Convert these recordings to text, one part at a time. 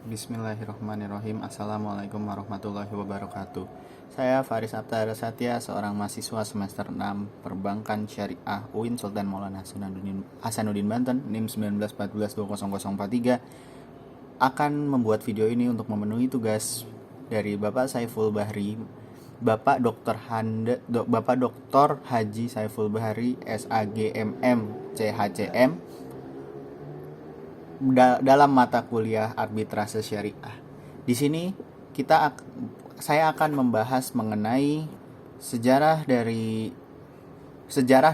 Bismillahirrahmanirrahim. Assalamualaikum warahmatullahi wabarakatuh. Saya Faris Aptara Satya, seorang mahasiswa semester 6 Perbankan Syariah UIN Sultan Maulana Hasanuddin Banten, NIM 1914200043, akan membuat video ini untuk memenuhi tugas dari Bapak Saiful Bahri, Bapak Dr. Haji Saiful Bahri, SAGMM, CHCM, dalam mata kuliah arbitrase syariah. Di sini saya akan membahas mengenai sejarah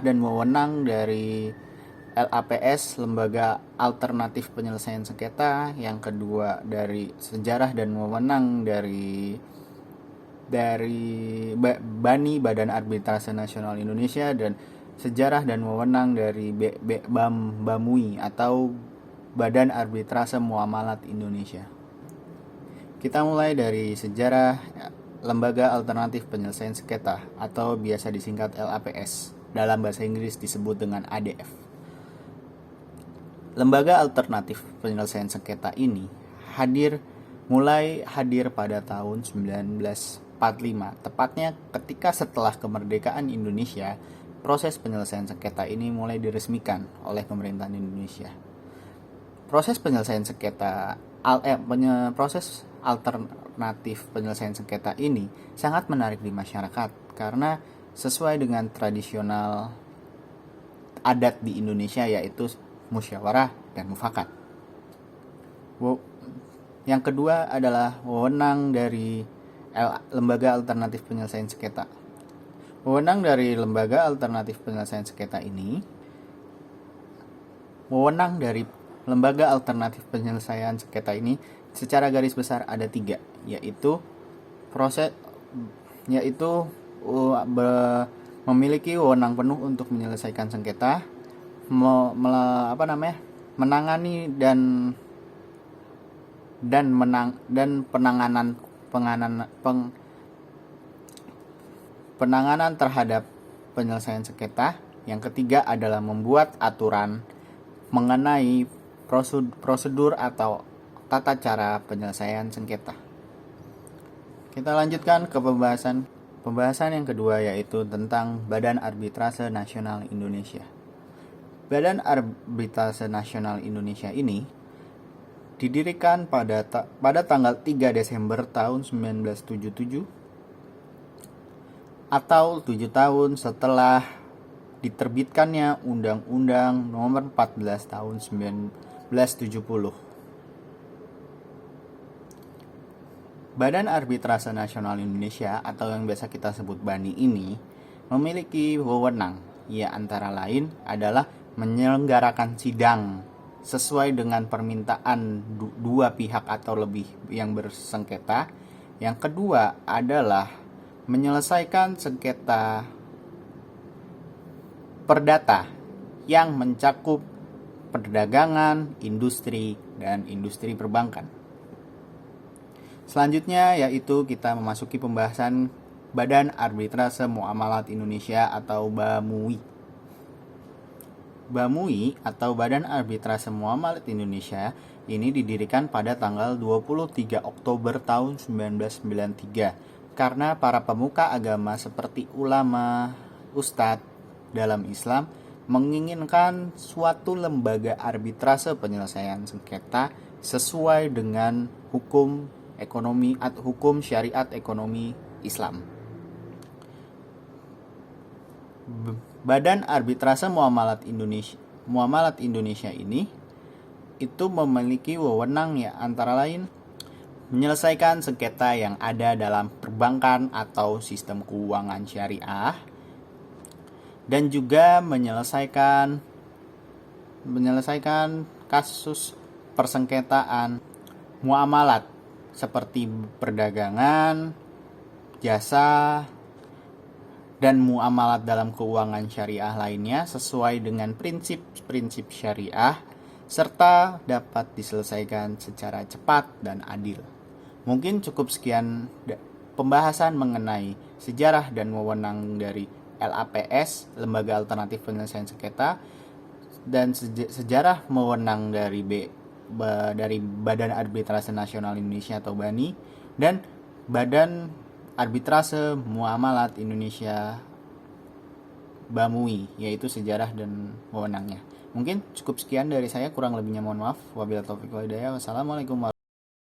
dan wewenang dari LAPS, Lembaga Alternatif Penyelesaian Sengketa. Yang kedua, dari sejarah dan wewenang dari BANI, Badan Arbitrase Nasional Indonesia, dan sejarah dan wewenang dari BAMUI atau Badan Arbitrase Muamalat Indonesia. Kita mulai dari sejarah Lembaga Alternatif Penyelesaian Sengketa atau biasa disingkat LAPS, dalam bahasa Inggris disebut dengan ADF. Lembaga Alternatif Penyelesaian Sengketa ini mulai hadir pada tahun 1945, tepatnya ketika setelah kemerdekaan Indonesia. Proses penyelesaian sengketa ini mulai diresmikan oleh pemerintahan Indonesia. Proses alternatif penyelesaian sengketa ini sangat menarik di masyarakat karena sesuai dengan tradisional adat di Indonesia, yaitu musyawarah dan mufakat. Yang kedua adalah wewenang dari Lembaga Alternatif Penyelesaian Sengketa. Wewenang dari Lembaga Alternatif Penyelesaian Sengketa ini, Lembaga Alternatif Penyelesaian Sengketa ini secara garis besar ada 3, yaitu memiliki wewenang penuh untuk menyelesaikan sengketa, menangani dan penanganan terhadap penyelesaian sengketa. Yang ketiga adalah membuat aturan mengenai prosedur atau tata cara penyelesaian sengketa. Kita lanjutkan ke pembahasan yang kedua, yaitu tentang Badan Arbitrase Nasional Indonesia. Badan Arbitrase Nasional Indonesia ini didirikan pada tanggal 3 Desember tahun 1977 atau 7 tahun setelah diterbitkannya Undang-Undang Nomor 14 tahun 1970. Badan Arbitrase Nasional Indonesia atau yang biasa kita sebut BANI ini memiliki wewenang, antara lain adalah menyelenggarakan sidang sesuai dengan permintaan dua pihak atau lebih yang bersengketa. Yang kedua adalah menyelesaikan sengketa perdata yang mencakup perdagangan, industri, dan industri perbankan. Selanjutnya yaitu kita memasuki pembahasan Badan Arbitrase Muamalat Indonesia atau BAMUI. BAMUI atau Badan Arbitrase Muamalat Indonesia ini didirikan pada tanggal 23 Oktober tahun 1993 karena para pemuka agama seperti ulama, ustadz dalam Islam menginginkan suatu lembaga arbitrase penyelesaian sengketa sesuai dengan hukum syariat ekonomi Islam. Badan Arbitrase Muamalat Indonesia ini itu memiliki wewenang antara lain menyelesaikan sengketa yang ada dalam perbankan atau sistem keuangan syariah, dan juga menyelesaikan kasus persengketaan muamalat seperti perdagangan, jasa, dan muamalat dalam keuangan syariah lainnya sesuai dengan prinsip-prinsip syariah, serta dapat diselesaikan secara cepat dan adil. Mungkin cukup sekian pembahasan mengenai sejarah dan wewenang dari LAPS, Lembaga Alternatif Penyelesaian Sengketa, dan sejarah wewenang dari dari Badan Arbitrase Nasional Indonesia atau BANI, dan Badan Arbitrase Muamalat Indonesia BAMUI, yaitu sejarah dan wewenangnya. Mungkin cukup sekian dari saya, kurang lebihnya mohon maaf. Wabillahi taufiq wal hidayah. Wassalamualaikum warahmatullahi wabarakatuh.